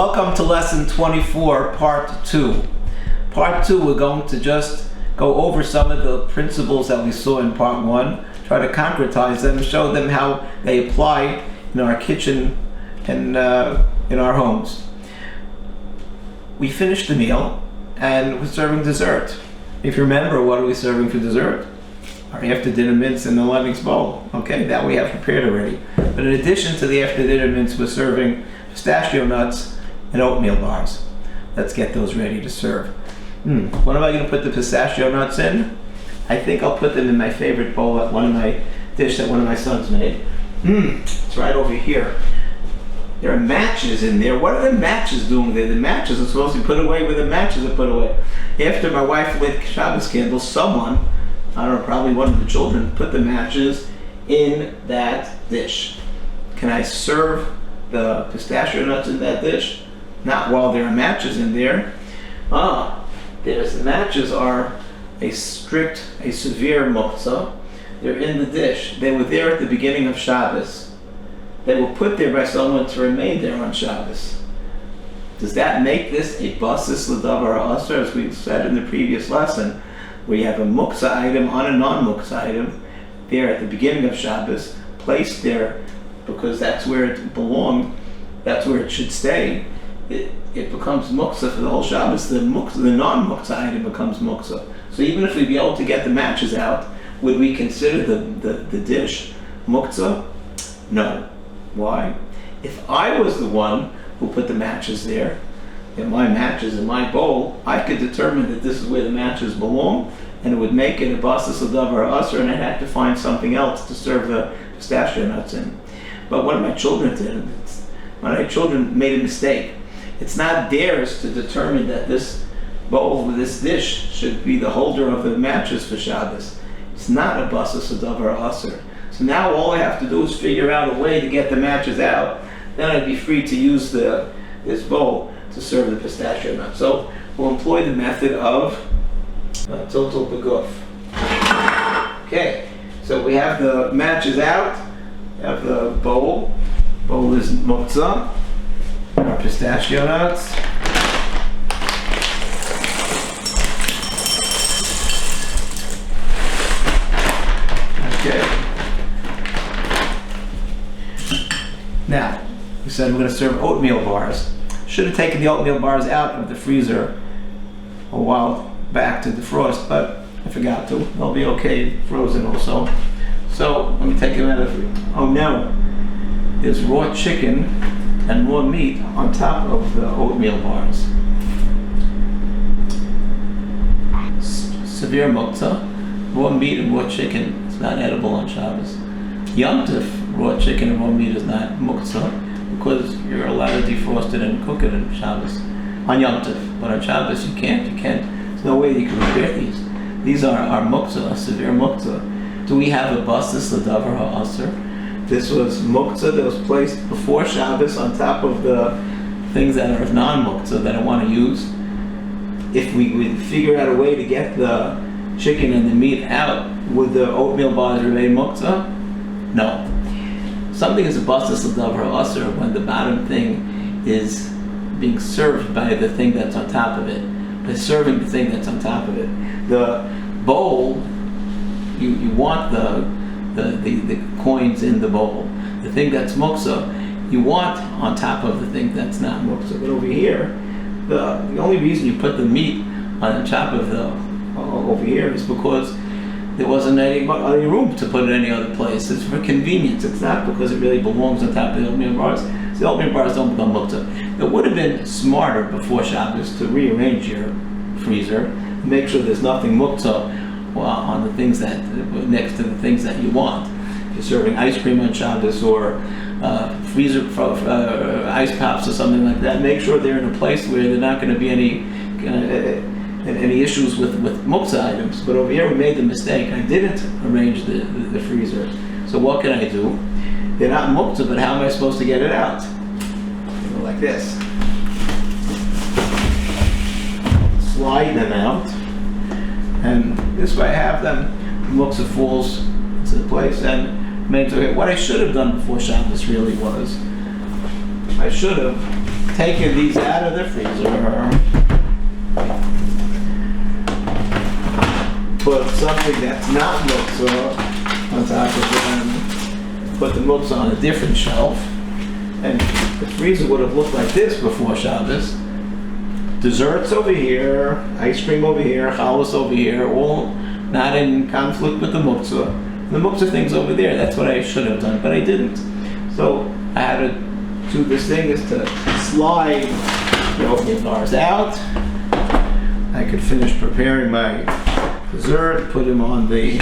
Welcome to lesson 24, part 2. Part 2, we're going to just go over some of the principles that we saw in part 1, try to concretize them, show them how they apply in our kitchen and in our homes. We finished the meal and we're serving dessert. If you remember, what are we serving for dessert? Our after dinner mince in the Lemmings bowl. Okay, that we have prepared already. But in addition to the after dinner mince, we're serving pistachio nuts and oatmeal bars. Let's get those ready to serve. What am I going to put the pistachio nuts in? I think I'll put them in my favorite bowl at one of my dish that one of my sons made. It's right over here. There are matches in there. What are the matches doing there? The matches are supposed to be put away where the matches are put away. After my wife lit Shabbos candles, someone, I don't know, probably one of the children, put the matches in that dish. Can I serve the pistachio nuts in that dish? Not while there are matches in there. The matches are a severe muktzah. They're in the dish. They were there at the beginning of Shabbos. They were put there by someone to remain there on Shabbos. Does that make this a basis l'davar aser, as we said in the previous lesson, where you have a muktzah item on a non-muktzah item there at the beginning of Shabbos, placed there because that's where it belonged, that's where it should stay. It becomes muktzah for the whole Shabbos. The non-muktzah item becomes muktzah. So even if we'd be able to get the matches out, would we consider the dish muktzah? No. Why? If I was the one who put the matches there, and my matches in my bowl, I could determine that this is where the matches belong, and it would make it a basis l'davar aser, and I'd have to find something else to serve the pistachio nuts in. But what my children did, my children made a mistake. It's not theirs to determine that this bowl, this dish, should be the holder of the matches for Shabbos. It's not a basis l'davar aser. So now all I have to do is figure out a way to get the matches out. Then I'd be free to use this bowl to serve the pistachio nuts. So we'll employ the method of total beguf. Okay, so we have the matches out. We have the bowl. Bowl is muktzah. Our pistachio nuts. Okay. Now, we said we're going to serve oatmeal bars. Should have taken the oatmeal bars out of the freezer a while back to defrost, but I forgot to. They'll be okay frozen also. So let me take them out of. Oh no, there's raw chicken and raw meat on top of the oatmeal bars. Severe muktzah, raw meat and raw chicken is not edible on Shabbos. Yom Tov, raw chicken and raw meat is not muktzah because you're allowed to defrost it and cook it on Shabbos. On Yom Tov, but on Shabbos you can't. There's no way you can prepare these. These are muktzah, severe muktzah. Do we have a basis l'davar aser? This was muktzah that was placed before Shabbos on top of the things that are non-muktzah that I want to use. If we would figure out a way to get the chicken and the meat out, would the oatmeal bars remain muktzah? No. Something is a basis l'davar aser when the bottom thing is being served by the thing that's on top of it. By serving the thing that's on top of it. The bowl, you want the coins in the bowl. The thing that's muktzah, you want on top of the thing that's not muktzah. But over here, the only reason you put the meat on top of the over here is because there wasn't any room to put it any other place. It's for convenience. It's not because it really belongs on top of the oatmeal bars. The oatmeal bars don't become muktzah. It would have been smarter before Shabbos to rearrange your freezer, make sure there's nothing muktzah on the things that next to the things that you want. If you're serving ice cream on Shabbos or freezer ice pops or something like that, make sure they're in a place where they're not going to be any issues with muktzah items. But over here we made the mistake. I didn't arrange the freezer. So what can I do? They're not muktzah, but how am I supposed to get it out? Like this. Slide them out, and this way I have them. The muktzah falls into place and made to it. What I should have done before Shabbos really was I should have taking these out of the freezer. Put something that's not muktzah on top of them. Put the muktzah on a different shelf. And the freezer would have looked like this before Shabbos. Desserts over here, ice cream over here, challah over here, all not in conflict with the muktzah. The muktzah thing's over there. That's what I should have done, but I didn't. So I had to do this thing is to slide the oatmeal bars out. I could finish preparing my dessert, put them on the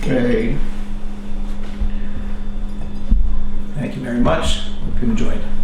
tray. Thank you very much. Hope you enjoyed.